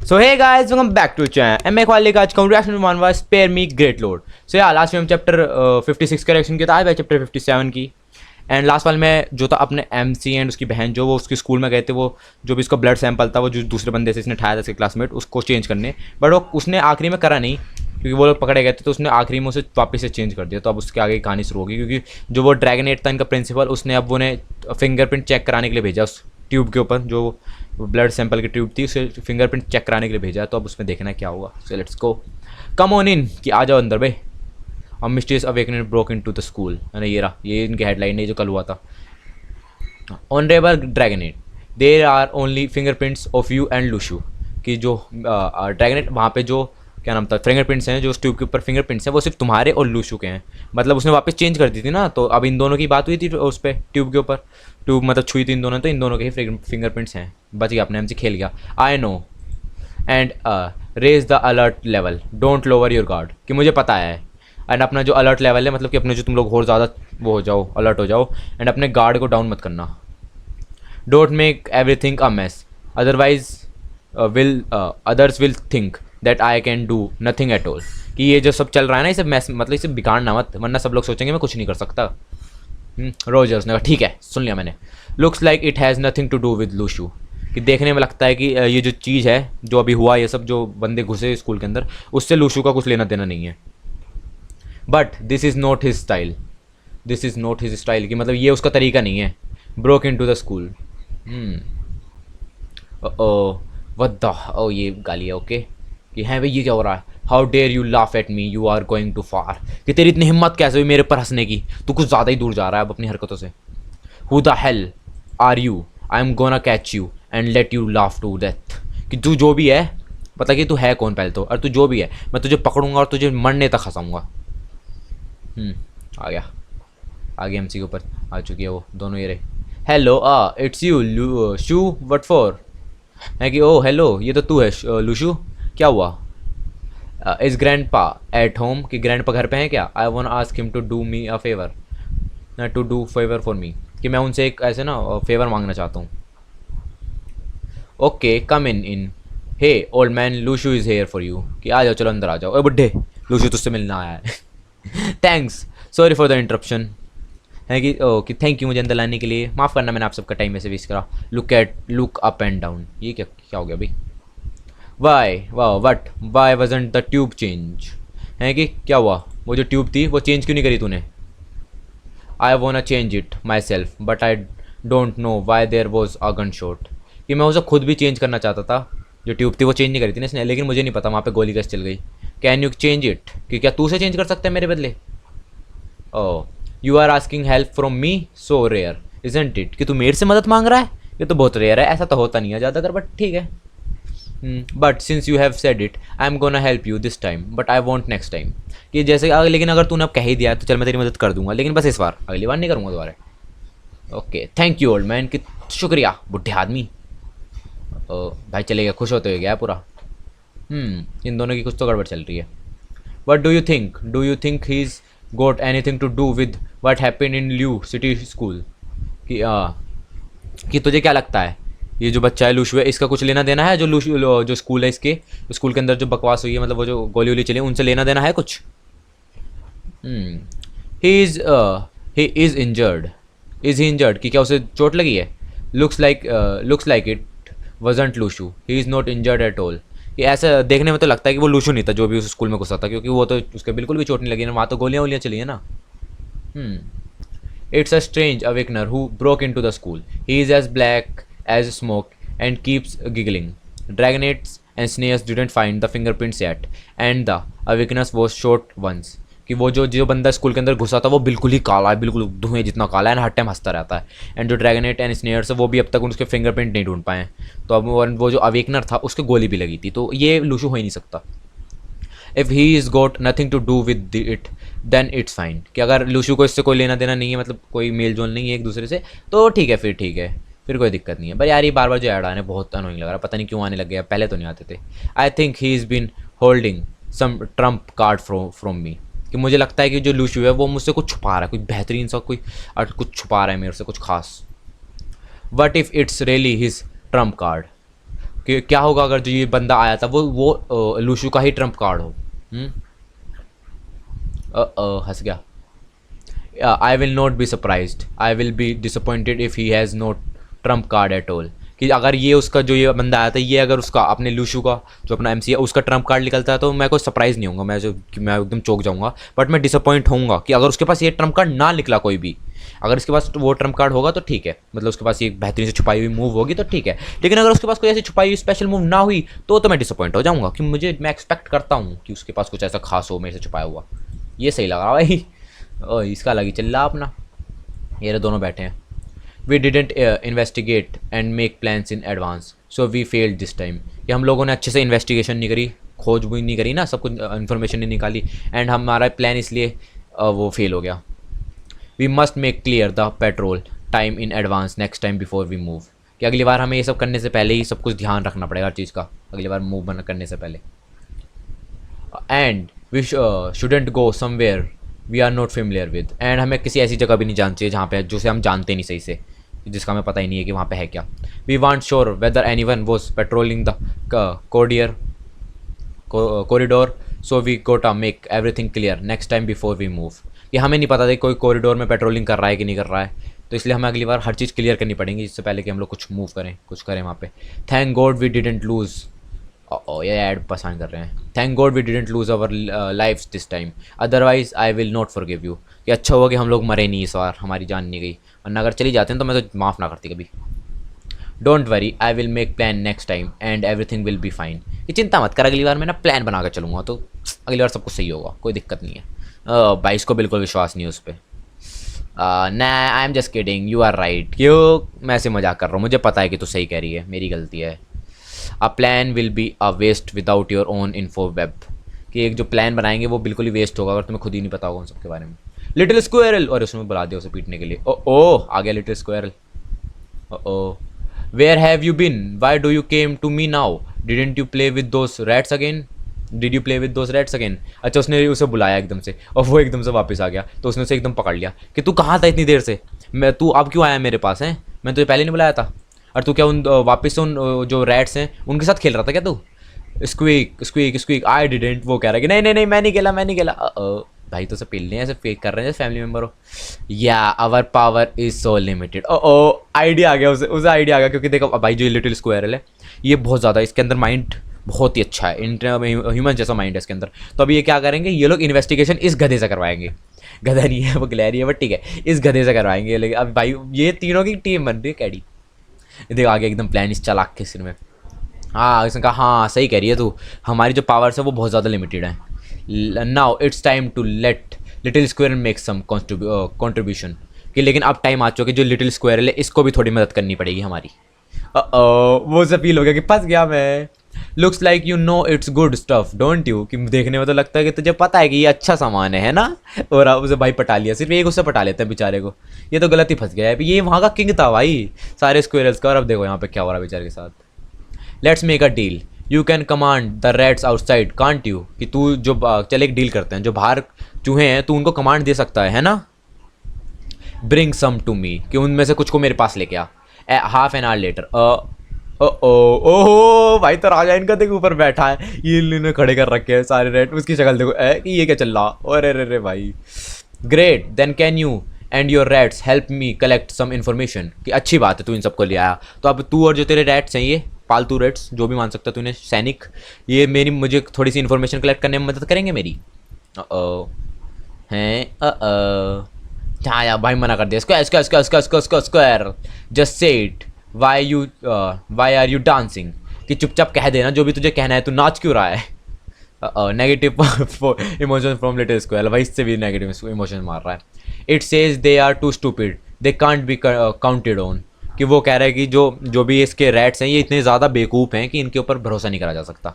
So hey guys, welcome back to the channel. And मैं ख्वाल लेकर आज का reaction to manhwa Spare Me Great Lord. So yeah, last में हम chapter 56 का रिएक्शन किया था, आज है चैप्टर 57 की. एंड लास्ट वाले में जो था अपने MC एंड उसकी बहन जो वो उसके स्कूल में गए थे, वो जो भी उसका ब्लड सैंपल था वो जो दूसरे बंदे से इसने उठाया था इसके क्लासमेट, उसको चेंज करने. बट वो उसने आखिरी में करा नहीं क्योंकि वो लोग पकड़े गए थे, तो उसने आखिरी में उसे वापस से चेंज कर दिया. तो अब उसके आगे की कहानी शुरू होगी क्योंकि जो वो ड्रैगनेट था इनका प्रिंसिपल, उसने अब उन्हें फिंगरप्रिंट चेक कराने के लिए भेजा उस ट्यूब के ऊपर, जो ब्लड सैंपल की ट्यूब थी उसे फिंगरप्रिंट चेक कराने के लिए भेजा. तो अब उसमें देखना क्या होगा. So let's go, come on in कि आ जाओ अंदर भाई. और mysterious awakening broke into the school. ये रहा, ये इनकी हेडलाइन है जो कल हुआ था. Honourable dragnet, there are only fingerprints of you and Lushu. कि जो ड्रैगनेट वहाँ पे जो क्या नाम था फिंगरप्रिंट्स हैं, जो उस ट्यूब के ऊपर फिंगरप्रिंट्स हैं वो सिर्फ तुम्हारे और लूशू के हैं. मतलब उसने वापस चेंज कर दी थी ना, तो अब इन दोनों की बात हुई थी उस पर ट्यूब के ऊपर. ट्यूब मतलब छुई थी इन दोनों, तो इन दोनों के ही फिंगरप्रिंट्स हैं. बच गया, अपने हमसे खेल गया. I know and raise the alert level, don't lower your guard. कि मुझे पता है. एंड अपना जो अलर्ट लेवल है, मतलब कि अपने जो तुम लोग और ज़्यादा वो हो जाओ, अलर्ट हो जाओ. एंड अपने गार्ड को डाउन मत करना. Don't make everything a mess, otherwise others will think that I can do nothing at all. कि ये जो सब चल रहा है ना, इसे मैस मतलब इसे बिगाड़ना मत, वरना सब लोग सोचेंगे मैं कुछ नहीं कर सकता. रोजर्स ने कहा ठीक है, सुन लिया मैंने. Looks like it has nothing to do with Lushu. कि देखने में लगता है कि ये जो चीज़ है जो अभी हुआ, ये सब जो बंदे घुसे स्कूल के अंदर, उससे लूशू का कुछ लेना देना नहीं है. But this is not his style. This is not his style कि मतलब ये उसका तरीका नहीं है. Broke into the school. ओ ये गाली है. ओके कि है भाई ये क्या हो रहा है. How dare you laugh at me, you are going too far. कि तेरी इतनी हिम्मत कैसे हुई मेरे पर हंसने की, तू कुछ ज़्यादा ही दूर जा रहा है अब अपनी हरकतों से. Who the hell are you, I am gonna catch you and let you laugh to death. कि तू जो भी है, पता कि तू है कौन पहले तो, और तू जो भी है मैं तुझे पकड़ूंगा और तुझे मरने तक हंसाऊंगा. आ गया, आगे MC के ऊपर आ चुकी है वो दोनों. ये रहे. Hello it's you shoe, what for. है कि ओ हेलो ये तो तू है लूशू, क्या हुआ. Is grandpa at home. कि ग्रैंड पा घर पे हैं क्या. I want ask him to do me a favour, to do favour for me. कि मैं उनसे एक ऐसे ना फेवर मांगना चाहता हूँ. Okay come in. Hey old man, Lushu is here for you. कि आ जाओ, चलो अंदर आ जाओ. ओए बुड्ढे, लूशू तुझसे मिलना आया है. Thanks, sorry for the interruption. है कि ओके थैंक यू मुझे अंदर लाने के लिए, माफ़ करना मैंने आप सबका टाइम ऐसे वेस्ट करा. Look up and down. ये क्या क्या हो गया भाई. वाई वाह what why wasn't the tube change. है कि क्या हुआ, वो जो ट्यूब थी वो चेंज क्यों नहीं करी तूने. I want change it myself but I don't know why there was a gun shot. कि मैं उसे खुद भी चेंज करना चाहता था, जो ट्यूब थी वो चेंज नहीं करी थी ना इसने, लेकिन मुझे नहीं पता वहाँ पे गोली कैसे चल गई. Can you change it. कि क्या तू उसे चेंज कर सकता है मेरे बदले. Oh you are asking help from me, so rare isn't it. कि तू मेरे से मदद मांग रहा है, ये तो बहुत रेयर है, ऐसा तो होता नहीं है ज़्यादातर, बट ठीक है. But since you have said it I am gonna help you this time but I want next time. कि जैसे लेकिन अगर तूने अब कह ही दिया तो चल मैं तेरी मदद कर दूंगा, लेकिन बस इस बार, अगली बार नहीं करूँगा दोबारा. Okay thank you old man. कि शुक्रिया बुढ़े आदमी. भाई चले गया, खुश होते हुए गया पूरा. इन दोनों की कुछ तो गड़बड़ चल रही है. What do you think he is got anything to do with what happen in Lu City school. कि तुझे क्या लगता है ये जो बच्चा है लूशू है, इसका कुछ लेना देना है जो लूशू जो स्कूल है, इसके स्कूल के अंदर जो बकवास हुई है, मतलब वो जो गोली वोली चली उनसे लेना देना है कुछ. He is injured. Is he injured. कि क्या उसे चोट लगी है. Looks like it wasn't Lushu, he is not injured at all. कि ऐसा देखने में तो लगता है कि वो लूशू नहीं था जो भी उस स्कूल में घुसा था, क्योंकि वो तो उसके बिल्कुल भी चोट नहीं लगी ना, वहाँ तो गोलियाँ वोलियाँ चली है ना. It's a strange awakener who broke into the school. He is as black as smoke and keeps giggling. Dragnets and snares didn't find the fingerprints yet and the awakeners was short once. कि वो जो बंदा school के अंदर घुसा था वो बिल्कुल ही काला है, बिल्कुल धुएं जितना काला है ना, हर टाइम हंसता रहता है. एंड जो ड्रैगनेट एंड स्नेयर्स है वो भी अब तक उसके फिंगरप्रिंट नहीं ढूंढ पाए. तो अब वो जो अवेकनर था उसके गोली भी लगी थी, तो ये लूशू हो ही नहीं सकता. If he is got nothing to do with it then it's fine. कि अगर लूशू को इससे कोई लेना देना नहीं है, मतलब कोई मेल जोल नहीं है एक दूसरे से, तो ठीक है, फिर कोई दिक्कत नहीं है. पर यार ये बार बार जो ऐड आने बहुत अनोइंग लग रहा है, पता नहीं क्यों आने लग गया, पहले तो नहीं आते थे. I think he is been holding some trump card from me. कि मुझे लगता है कि जो लूशू है वो मुझसे कुछ छुपा रहा है, कुछ बेहतरीन सा कुछ छुपा रहा है मेरे से, कुछ खास. What if it's really his Trump card. कि क्या होगा अगर जो ये बंदा आया था वो लूशू का ही ट्रम्प कार्ड हो। हंस गया। आई will not be surprised, I will be disappointed if he has not Trump card eight all. कि अगर ये उसका जो ये बंदा आया था, ये अगर उसका अपने लूशू का जो अपना एमसी है उसका ट्रम्प कार्ड निकलता है तो मैं कोई सरप्राइज़ नहीं होऊंगा, मैं एकदम चौंक जाऊंगा। बट मैं डिसअपॉइंट होऊंगा कि अगर उसके पास ये ट्रम्प कार्ड ना निकला कोई भी। अगर इसके पास वो ट्रम्प कार्ड होगा तो ठीक है, मतलब उसके पास ये बेहतरीन से छुपाई हुई मूव होगी तो ठीक है। लेकिन अगर उसके पास कोई ऐसी छुपाई हुई स्पेशल मूव ना हुई तो मैं डिसअपॉइंट हो जाऊंगा कि मैं एक्सपेक्ट करता हूँ कि उसके पास कुछ ऐसा खास हो मेरे से छुपाया हुआ। ये सही लगा भाई। इसका अलग ही चल रहा अपना। ये दोनों बैठे हैं। We didn't investigate and make plans in advance so we failed this time. कि हम लोगों ने अच्छे से इन्वेस्टिगेशन नहीं करी, खोज भी नहीं करी ना, सब कुछ इन्फॉर्मेशन नहीं निकाली, एंड हमारा प्लान इसलिए वो फेल हो गया। We must make clear the patrol time in advance next time before we move. कि अगली बार हमें ये सब करने से पहले ही सब कुछ ध्यान रखना पड़ेगा हर चीज़ का, अगली बार मूव करने से पहले। And we shouldn't go somewhere we are not familiar with. And हमें किसी ऐसी जगह भी नहीं जाना चाहिए जहाँ पे जिसे हम जानते नहीं सही से, जिसका हमें पता ही नहीं है कि वहाँ पे है क्या। We want sure whether any one was patrolling the corridor so we gotta make everything clear next time before we move. कि हमें नहीं पता था कोई कॉरिडोर में पेट्रोलिंग कर रहा है कि नहीं कर रहा है, तो इसलिए हमें अगली बार हर चीज़ क्लियर करनी पड़ेगी इससे पहले कि हम लोग कुछ मूव करें, कुछ करें वहाँ पे। Thank God we didn't lose, ये ऐड पसंद कर रहे हैं। Thank God we didn't lose our life this time otherwise I will not forgive you. कि अच्छा हुआ कि हम लोग मरे नहीं इस बार, हमारी जान नहीं गई, वरना अगर चली जाते हैं तो मैं तो माफ़ ना करती कभी। Don't worry I will make plan next time and everything will be fine. कि चिंता मत कर, अगली बार मैं ना प्लान बना कर चलूँगा तो अगली बार सब कुछ सही होगा, कोई दिक्कत नहीं है। भाई इसको बिल्कुल विश्वास नहीं है उस पर। ना I am just kidding, you are right. क्यों मैं ऐसे मजाक कर रहा हूँ, मुझे पता है कि तू सही कह रही है, मेरी गलती है। A plan will be a waste without your own info web. कि एक जो प्लान बनाएंगे वो बिल्कुल ही वेस्ट होगा अगर तुम्हें खुद ही नहीं पता होगा उन सबके बारे में। लिटिल स्क्वायरल, और उसमें बुला दिया उसे पीटने के लिए। ओ आ गया little squirrel. Oh where have you been, why do you came to me now, didn't you play with those rats again, did you play with those rats again. अच्छा उसने उसे बुलाया एकदम से और वो एकदम से वापस आ गया, तो उसने उसे एकदम पकड़ लिया कि तू कहाँ था इतनी देर से, तू अब क्यों आया मेरे पास है, मैं तुझे पहले नहीं बुलाया था। और तू क्या उन वापस से उन जो रैट्स हैं उनके साथ खेल रहा था क्या तू। Squeak squeak squeak I didn't. वो कह रहा है कि नहीं नहीं नहीं मैं नहीं खेला, मैं नहीं खेला। भाई तो उसे पिलने ऐसे फेक कर रहे हैं फैमिली मेम्बर हो। या our power is so limited. ओ आइडिया आ गया उसे आइडिया आ गया, क्योंकि देखो भाई जो लिटिल स्क्वायरल है ये बहुत ज़्यादा, इसके अंदर माइंड बहुत ही अच्छा है, ह्यूमन जैसा माइंड है इसके अंदर। तो अभी ये क्या करेंगे, ये लोग इन्वेस्टिगेशन इस गधे से करवाएंगे। गधा नहीं है वो, ग्लैरी है, बट ठीक है, इस गधे से करवाएंगे। लेकिन अब भाई ये तीनों की टीम बन रही है कैडी। देख आगे एकदम प्लान इस चालाक के सिर में। हाँ इसने कहा हाँ सही कह रही है तू, हमारी जो पावर्स है वो बहुत ज़्यादा लिमिटेड है। Now it's time to let little squirrel make some contribution. कि लेकिन अब टाइम आ चुका है कि जो लिटिल स्क्वायरल है इसको भी थोड़ी मदद करनी पड़ेगी हमारी। वो से फील हो गया कि फंस गया मैं। Looks like you know it's good stuff don't you. कि देखने में तो लगता है कि तुझे पता है कि ये अच्छा सामान है ना। और अब उसे भाई पटा लिया, सिर्फ एक उससे पटा लेते हैं बेचारे को। ये तो गलत ही फंस गया है, ये वहाँ का किंग था भाई सारे स्क्वायरल्स का, और अब देखो यहाँ पे क्या हो रहा है बेचारे के साथ। Let's make a deal, you can command the rats outside can't you. कि तू जो चल एक डील करते हैं, जो बाहर चूहे हैं तू उनको कमांड दे सकता है ना। ब्रिंग सम टू मी, कि उनमें से कुछ को मेरे पास लेके आ। Half an hour later. ओहो भाई तो राजा इनका देखो ऊपर बैठा है, ये इन्होंने खड़े कर रखे हैं सारे रेड, उसकी शक्ल देखो कि ये क्या चल रहा। अरे रे रे भाई great, then can you and your rats help me collect some information. कि अच्छी बात है तू इन सबको ले आया, तो अब तू और जो तेरे रैट्स हैं ये पालतू रेट्स जो भी मान सकता है तूने सैनिक, ये मुझे थोड़ी सी इन्फॉर्मेशन कलेक्ट करने में मदद करेंगे मेरी। हैं हाँ यार भाई मना कर दिया। Squirrel just say it, why are you dancing. कि चुपचाप कह देना जो भी तुझे कहना है, तू नाच क्यों रहा है। Negative emotion from little squirrel, भाई इससे भी नेगेटिव इमोशन मार रहा है। It says they are too stupid they can't be counted on. कि वो कह रहा है कि जो भी इसके रैट्स हैं ये इतने ज़्यादा बेवकूफ़ हैं कि इनके ऊपर भरोसा नहीं करा जा सकता।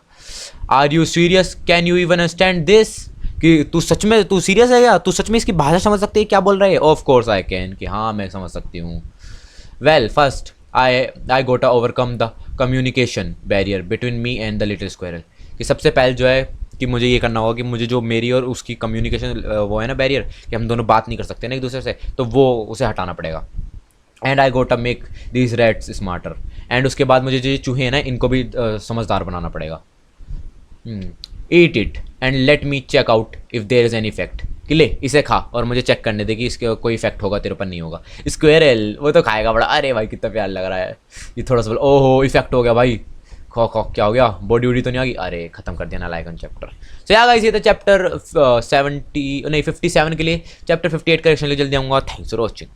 Are you serious, can you even understand this. कि तू सच में तू सीरियस है क्या, तू सच में इसकी भाषा समझ सकती है क्या बोल रहा है। ऑफ कोर्स आई कैन, कि हाँ मैं समझ सकती हूँ। वेल फर्स्ट आई गोटा overcome the communication barrier between me and the little squirrel. कि सबसे पहले जो है कि मुझे ये करना होगा कि मुझे जो मेरी और उसकी कम्युनिकेशन वो है ना बैरियर, कि हम दोनों बात नहीं कर सकते ना एक दूसरे से, तो वो उसे हटाना पड़ेगा। And I got a make these rats smarter. एंड उसके बाद मुझे जो चूहे हैं ना इनको भी समझदार बनाना पड़ेगा। Eat it and let me check out if there is any effect. कि ले इसे खा और मुझे चेक करने दे कि इसके कोई इफेक्ट होगा तेरे पर नहीं होगा। स्क्वेरल वो तो खाएगा बड़ा, अरे भाई कितना प्यार लग रहा है। ये थोड़ा सा ओहो इफेक्ट हो गया भाई, खो खो क्या हो गया, बॉडी वॉडी तो नहीं आ गई, अरे खत्म कर दिया ना लाइकन चैप्टर। सो यार गाइस ये था चैप्टर 70 नहीं 57 के लिए। चैप्टर 58 करेक्शन के लिए जल्दी आऊँगा। Thanks for watching.